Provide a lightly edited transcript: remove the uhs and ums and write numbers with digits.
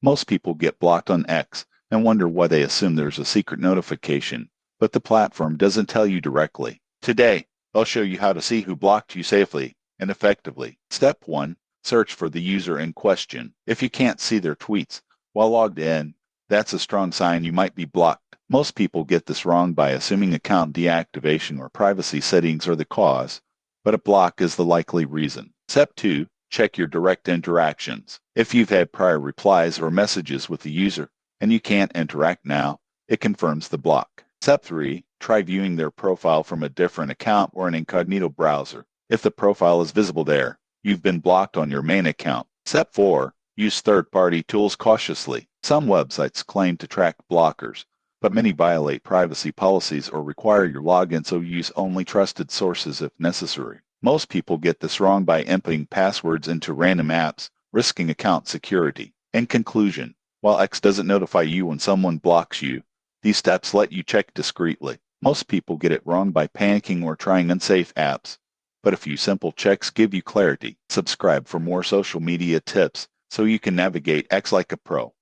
Most people get blocked on X and wonder why they assume there's a secret notification, but the platform doesn't tell you directly. Today, I'll show you how to see who blocked you safely and effectively. Step 1. Search for the user in question. If you can't see their tweets while logged in, that's a strong sign you might be blocked. Most people get this wrong by assuming account deactivation or privacy settings are the cause, but a block is the likely reason. Step 2. Check your direct interactions. If you've had prior replies or messages with the user and you can't interact now, it confirms the block. Step 3. Try viewing their profile from a different account or an incognito browser. If the profile is visible there, you've been blocked on your main account. Step 4. Use third-party tools cautiously. Some websites claim to track blockers, but many violate privacy policies or require your login, so use only trusted sources if necessary. Most people get this wrong by inputting passwords into random apps, risking account security. In conclusion, while X doesn't notify you when someone blocks you, these steps let you check discreetly. Most people get it wrong by panicking or trying unsafe apps, but a few simple checks give you clarity. Subscribe for more social media tips so you can navigate X like a pro.